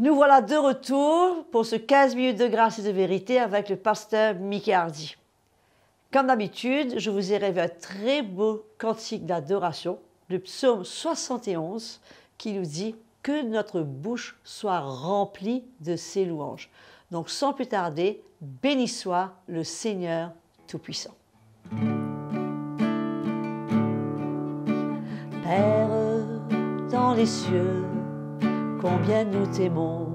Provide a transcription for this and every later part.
Nous voilà de retour pour ce 15 minutes de grâce et de vérité avec le pasteur Mickey Hardy. Comme d'habitude, je vous ai rêvé un très beau cantique d'adoration, le psaume 71, qui nous dit que notre bouche soit remplie de ses louanges. Donc sans plus tarder, béni soit le Seigneur Tout-Puissant. Père dans les cieux, combien nous t'aimons.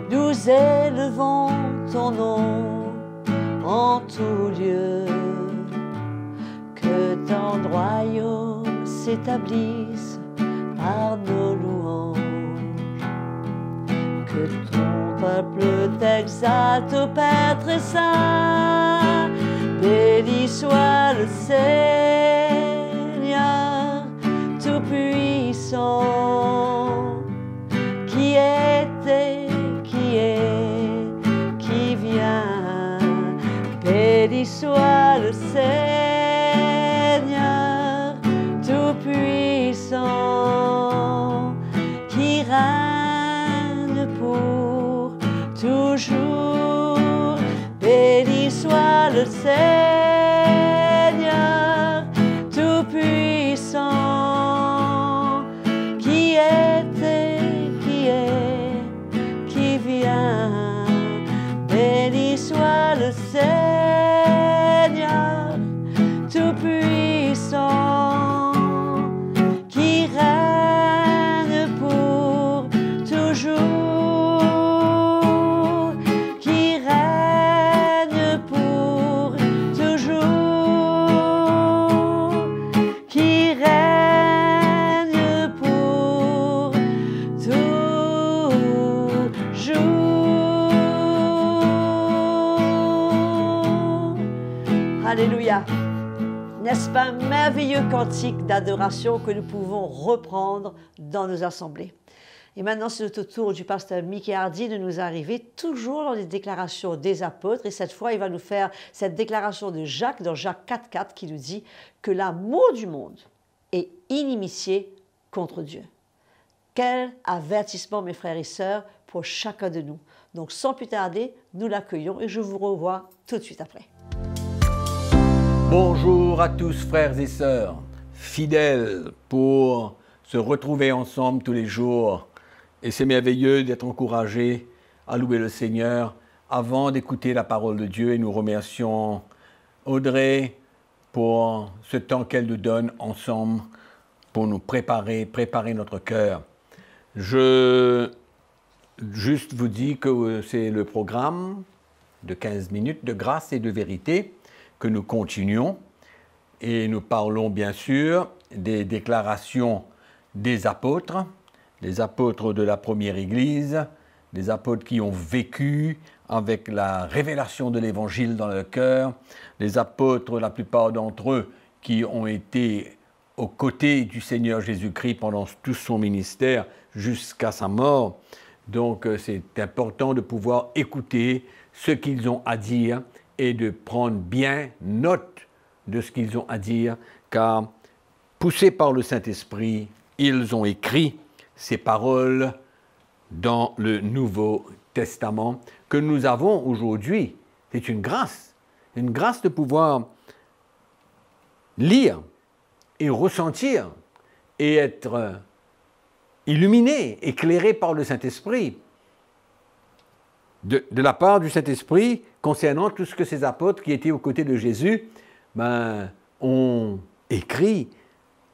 Nous élevons ton nom en tout lieu. Que ton royaume s'établisse par nos louanges. Que ton peuple t'exalte, ô Père très saint. Béni soit le Seigneur Tout-Puissant, qui était, qui est, qui vient. Béni soit le Seigneur Tout-Puissant, qui règne pour toujours. Béni soit le Seigneur Tout-Puissant, qui était, qui est, qui vient. Béni soit le Seigneur Tout-Puissant, qui règne pour toujours, qui règne pour toujours, qui règne pour toujours. Alléluia. N'est-ce pas un merveilleux cantique d'adoration que nous pouvons reprendre dans nos assemblées? Et maintenant, c'est le tour du pasteur Mickey Hardy de nous arriver toujours dans les déclarations des apôtres. Et cette fois, il va nous faire cette déclaration de Jacques, dans Jacques 4,4, qui nous dit que l'amour du monde est inimitié contre Dieu. Quel avertissement, mes frères et sœurs, pour chacun de nous. Donc, sans plus tarder, nous l'accueillons et je vous revois tout de suite après. Bonjour à tous frères et sœurs, fidèles pour se retrouver ensemble tous les jours. Et c'est merveilleux d'être encouragés à louer le Seigneur avant d'écouter la parole de Dieu. Et nous remercions Audrey pour ce temps qu'elle nous donne ensemble pour nous préparer notre cœur. Je juste vous dis que c'est le programme de 15 minutes de grâce et de vérité que nous continuons. Et nous parlons bien sûr des déclarations des apôtres de la première Église, des apôtres qui ont vécu avec la révélation de l'Évangile dans leur cœur, les apôtres, la plupart d'entre eux, qui ont été aux côtés du Seigneur Jésus-Christ pendant tout son ministère jusqu'à sa mort. Donc c'est important de pouvoir écouter ce qu'ils ont à dire et de prendre bien note de ce qu'ils ont à dire, car poussés par le Saint-Esprit, ils ont écrit ces paroles dans le Nouveau Testament que nous avons aujourd'hui. C'est une grâce de pouvoir lire et ressentir et être illuminé, éclairé par le Saint-Esprit, de la part du Saint-Esprit concernant tout ce que ces apôtres qui étaient aux côtés de Jésus ont écrit.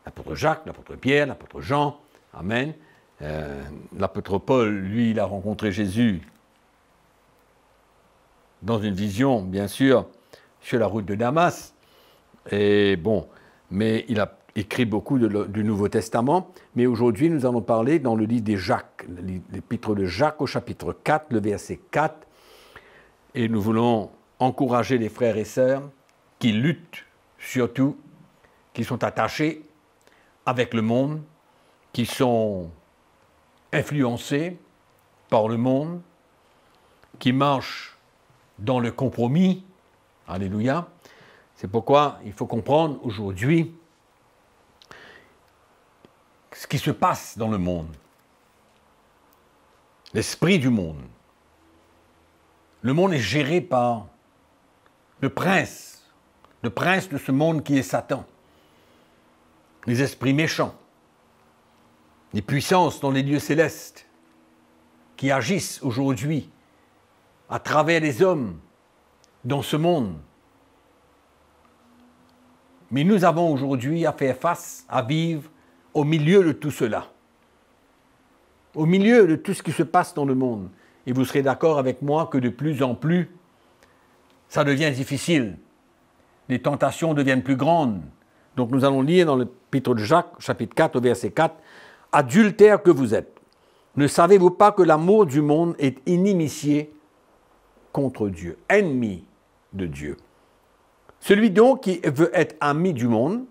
L'apôtre Jacques, l'apôtre Pierre, l'apôtre Jean, amen. L'apôtre Paul, lui, il a rencontré Jésus dans une vision, bien sûr, sur la route de Damas. Et bon, mais il a écrit beaucoup du Nouveau Testament. Mais aujourd'hui, nous allons parler dans le livre des Jacques, l'épître de Jacques au chapitre 4, le verset 4. Et nous voulons encourager les frères et sœurs qui luttent, surtout, qui sont attachés avec le monde, qui sont influencés par le monde, qui marchent dans le compromis. Alléluia. C'est pourquoi il faut comprendre aujourd'hui ce qui se passe dans le monde. l'esprit du monde. Le monde est géré par le prince de ce monde qui est Satan. Les esprits méchants, les puissances dans les lieux célestes qui agissent aujourd'hui à travers les hommes dans ce monde. Mais nous avons aujourd'hui à faire face, à vivre au milieu de tout cela. Au milieu de tout ce qui se passe dans le monde. Et vous serez d'accord avec moi que de plus en plus, ça devient difficile. Les tentations deviennent plus grandes. Donc nous allons lire dans l'Épître de Jacques, chapitre 4, verset 4, « Adultères que vous êtes, ne savez-vous pas que l'amour du monde est inimitié contre Dieu, ennemi de Dieu. Celui donc qui veut être ami du monde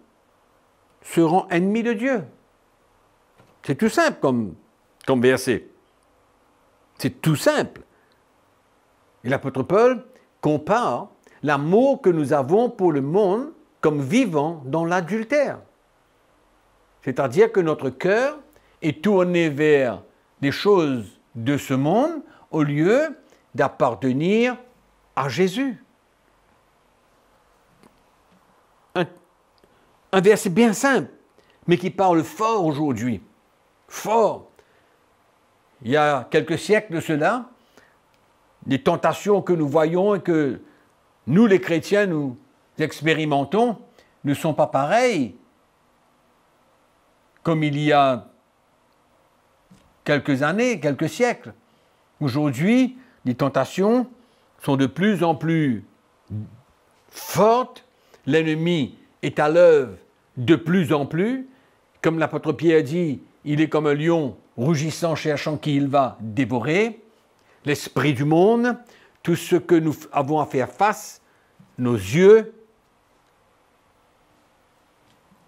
se rend ennemi de Dieu. » C'est tout simple comme verset. C'est tout simple. Et l'apôtre Paul compare l'amour que nous avons pour le monde comme vivant dans l'adultère. C'est-à-dire que notre cœur est tourné vers des choses de ce monde au lieu d'appartenir à Jésus. Un verset bien simple, mais qui parle fort aujourd'hui. Fort. Il y a quelques siècles de cela, les tentations que nous voyons et que nous, les chrétiens, nous expérimentons, ne sont pas pareilles comme il y a quelques années, quelques siècles. Aujourd'hui, les tentations sont de plus en plus fortes, l'ennemi est à l'œuvre de plus en plus. Comme l'apôtre Pierre dit, il est comme un lion rougissant, cherchant qui il va dévorer. L'esprit du monde, tout ce que nous avons à faire face, nos yeux,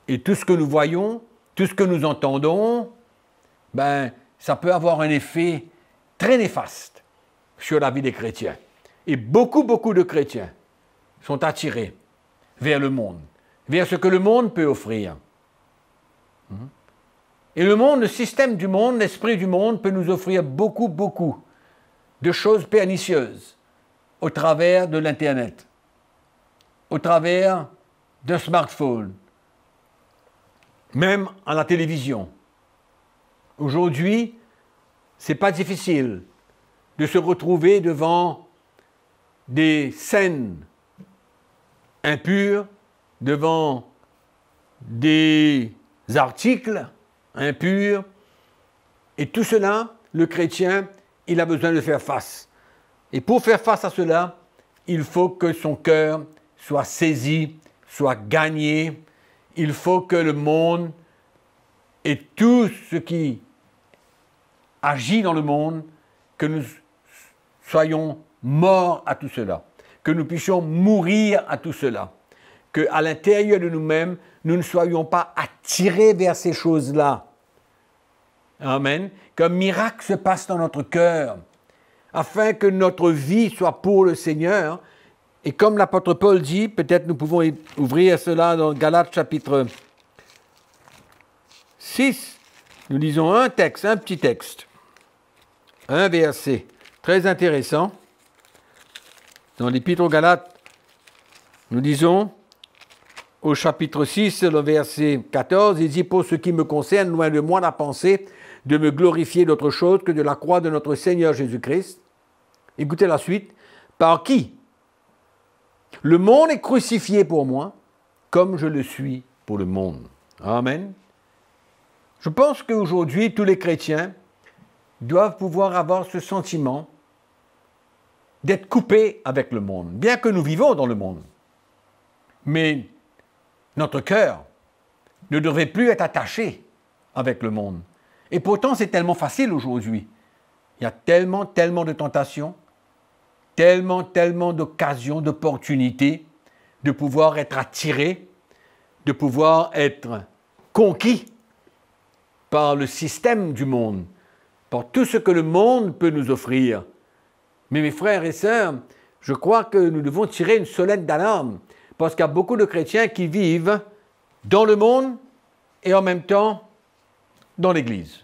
et tout ce que nous voyons, tout ce que nous entendons, ça peut avoir un effet très néfaste sur la vie des chrétiens. Et beaucoup de chrétiens sont attirés vers le monde, vers ce que le monde peut offrir. Et le monde, le système du monde, l'esprit du monde peut nous offrir beaucoup de choses pernicieuses au travers de l'Internet, au travers d'un smartphone, même à la télévision. Aujourd'hui, ce n'est pas difficile de se retrouver devant des scènes impures, devant des articles impurs. Et tout cela, le chrétien, il a besoin de faire face. Et pour faire face à cela, il faut que son cœur soit saisi, soit gagné. Il faut que le monde et tout ce qui agit dans le monde, que nous soyons morts à tout cela, que nous puissions mourir à tout cela, qu'à l'intérieur de nous-mêmes, nous ne soyons pas attirés vers ces choses-là. Amen. Qu'un miracle se passe dans notre cœur, afin que notre vie soit pour le Seigneur. Et comme l'apôtre Paul dit, peut-être nous pouvons ouvrir cela dans Galates chapitre 6. Nous lisons un petit texte, un verset très intéressant. Dans l'Épître aux Galates, nous lisons au chapitre 6, le verset 14, il dit « Pour ce qui me concerne, loin de moi la pensée de me glorifier d'autre chose que de la croix de notre Seigneur Jésus-Christ. » Écoutez la suite. « Par qui le monde est crucifié pour moi, comme je le suis pour le monde. » Amen. Je pense qu'aujourd'hui, tous les chrétiens doivent pouvoir avoir ce sentiment d'être coupés avec le monde, bien que nous vivons dans le monde. Mais notre cœur ne devrait plus être attaché avec le monde. Et pourtant, c'est tellement facile aujourd'hui. Il y a tellement de tentations, tellement d'occasions, d'opportunités de pouvoir être attiré, de pouvoir être conquis par le système du monde, par tout ce que le monde peut nous offrir. Mais mes frères et sœurs, je crois que nous devons tirer une sonnette d'alarme, parce qu'il y a beaucoup de chrétiens qui vivent dans le monde et en même temps dans l'Église.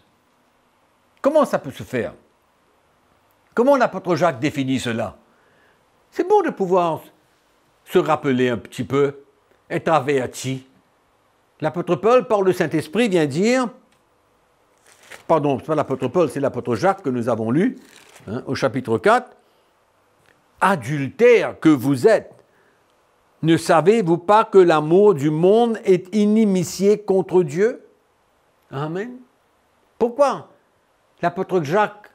Comment ça peut se faire? Comment l'apôtre Jacques définit cela? C'est bon de pouvoir se rappeler un petit peu, être averti. L'apôtre Paul, par le Saint-Esprit, vient dire, pardon, ce n'est pas l'apôtre Paul, c'est l'apôtre Jacques que nous avons lu, au chapitre 4, « Adultères que vous êtes, ne savez-vous pas que l'amour du monde est inimitié contre Dieu ?» Amen. Pourquoi l'apôtre Jacques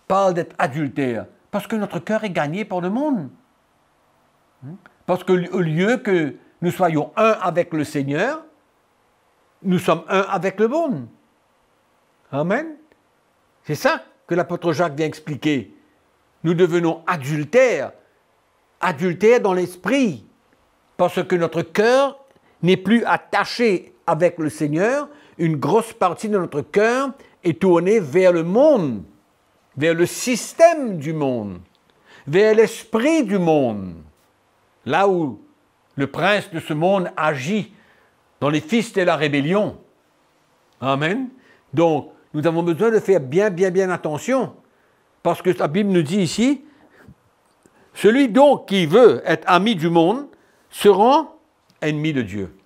parle d'être adultère? Parce que notre cœur est gagné par le monde. Parce qu'au lieu que nous soyons un avec le Seigneur, nous sommes un avec le monde. Amen. C'est ça que l'apôtre Jacques vient expliquer. Nous devenons adultères, adultères dans l'esprit, parce que notre cœur n'est plus attaché avec le Seigneur. Une grosse partie de notre cœur est tournée vers le monde, vers le système du monde, vers l'esprit du monde, là où le prince de ce monde agit dans les fils de la rébellion. Amen. Donc, nous avons besoin de faire bien attention, parce que la Bible nous dit ici, celui donc qui veut être ami du monde se rend ennemi de Dieu.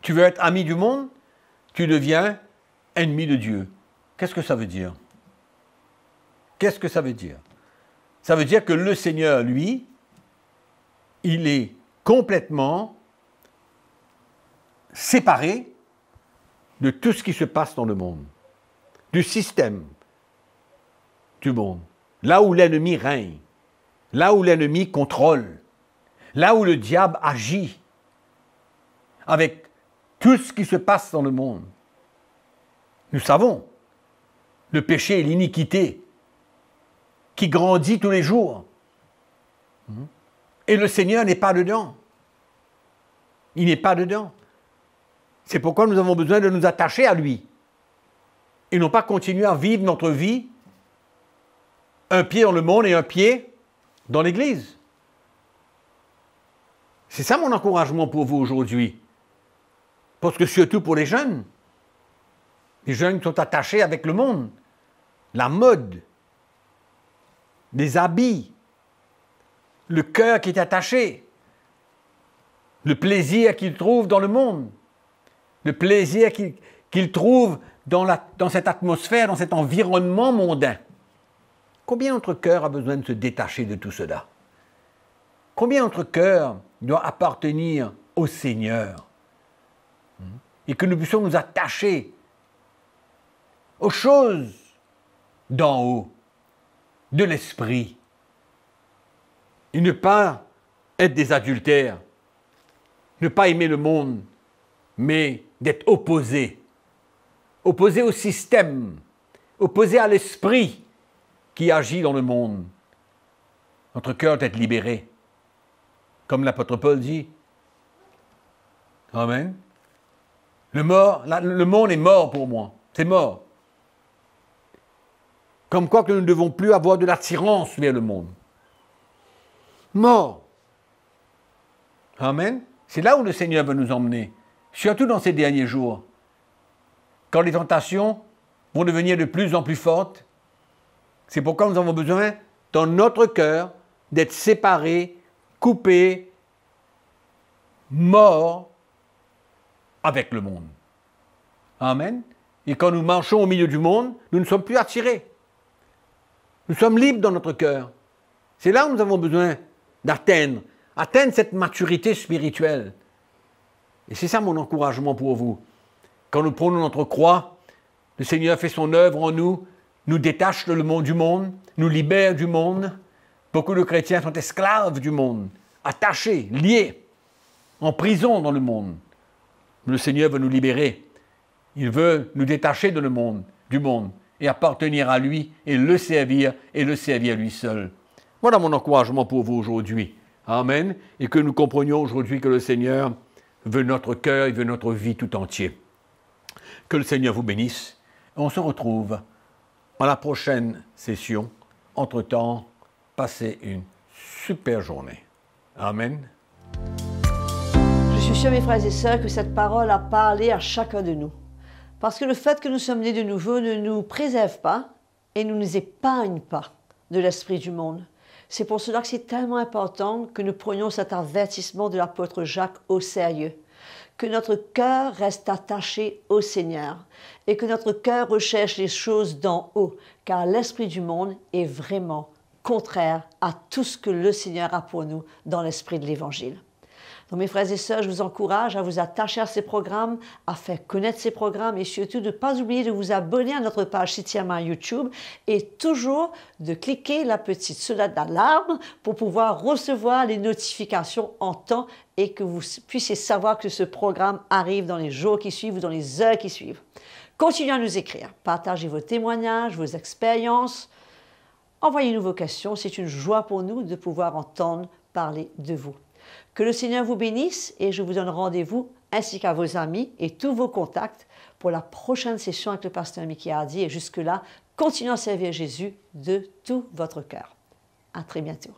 Tu veux être ami du monde, tu deviens ennemi de Dieu. Qu'est-ce que ça veut dire? Qu'est-ce que ça veut dire? Ça veut dire que le Seigneur, lui, il est complètement séparé de tout ce qui se passe dans le monde, du système du monde, là où l'ennemi règne, là où l'ennemi contrôle, là où le diable agit, avec tout ce qui se passe dans le monde. Nous savons le péché et l'iniquité qui grandit tous les jours. Et le Seigneur n'est pas dedans. Il n'est pas dedans. C'est pourquoi nous avons besoin de nous attacher à lui. Et non pas continuer à vivre notre vie, un pied dans le monde et un pied dans l'Église. C'est ça mon encouragement pour vous aujourd'hui. Parce que surtout pour les jeunes qui sont attachés avec le monde, la mode, les habits, le cœur qui est attaché, le plaisir qu'ils trouvent dans le monde, le plaisir qu'ils trouvent dans cette atmosphère, dans cet environnement mondain. Combien notre cœur a besoin de se détacher de tout cela? Combien notre cœur doit appartenir au Seigneur? Et que nous puissions nous attacher aux choses d'en haut, de l'esprit, et ne pas être des adultères, ne pas aimer le monde, mais d'être opposé au système, opposé à l'esprit qui agit dans le monde. Notre cœur doit être libéré, comme l'apôtre Paul dit. Amen. Le monde est mort pour moi, c'est mort. Comme quoi que nous ne devons plus avoir de l'attirance vers le monde. Mort. Amen. C'est là où le Seigneur veut nous emmener, surtout dans ces derniers jours, quand les tentations vont devenir de plus en plus fortes. C'est pourquoi nous avons besoin, dans notre cœur, d'être séparés, coupés, morts avec le monde. Amen. Et quand nous marchons au milieu du monde, nous ne sommes plus attirés. Nous sommes libres dans notre cœur. C'est là où nous avons besoin d'atteindre cette maturité spirituelle. Et c'est ça mon encouragement pour vous. Quand nous prenons notre croix, le Seigneur fait son œuvre en nous, nous détache du monde, nous libère du monde. Beaucoup de chrétiens sont esclaves du monde, attachés, liés, en prison dans le monde. Le Seigneur veut nous libérer. Il veut nous détacher du monde, et appartenir à lui, et le servir lui seul. Voilà mon encouragement pour vous aujourd'hui. Amen. Et que nous comprenions aujourd'hui que le Seigneur veut notre cœur, il veut notre vie tout entière. Que le Seigneur vous bénisse. On se retrouve à la prochaine session. Entre-temps, passez une super journée. Amen. Je suis sûr, mes frères et sœurs, que cette parole a parlé à chacun de nous. Parce que le fait que nous sommes nés de nouveau ne nous préserve pas, et ne nous épargne pas de l'esprit du monde. C'est pour cela que c'est tellement important que nous prenions cet avertissement de l'apôtre Jacques au sérieux, que notre cœur reste attaché au Seigneur et que notre cœur recherche les choses d'en haut, car l'esprit du monde est vraiment contraire à tout ce que le Seigneur a pour nous dans l'esprit de l'Évangile. Donc mes frères et sœurs, je vous encourage à vous attacher à ces programmes, à faire connaître ces programmes et surtout de ne pas oublier de vous abonner à notre page CityAma YouTube et toujours de cliquer la petite sonnette d'alarme pour pouvoir recevoir les notifications en temps et que vous puissiez savoir que ce programme arrive dans les jours qui suivent ou dans les heures qui suivent. Continuez à nous écrire, partagez vos témoignages, vos expériences, envoyez-nous vos questions, c'est une joie pour nous de pouvoir entendre parler de vous. Que le Seigneur vous bénisse et je vous donne rendez-vous ainsi qu'à vos amis et tous vos contacts pour la prochaine session avec le pasteur Mickey Hardy. Et jusque-là, continuez à servir Jésus de tout votre cœur. À très bientôt.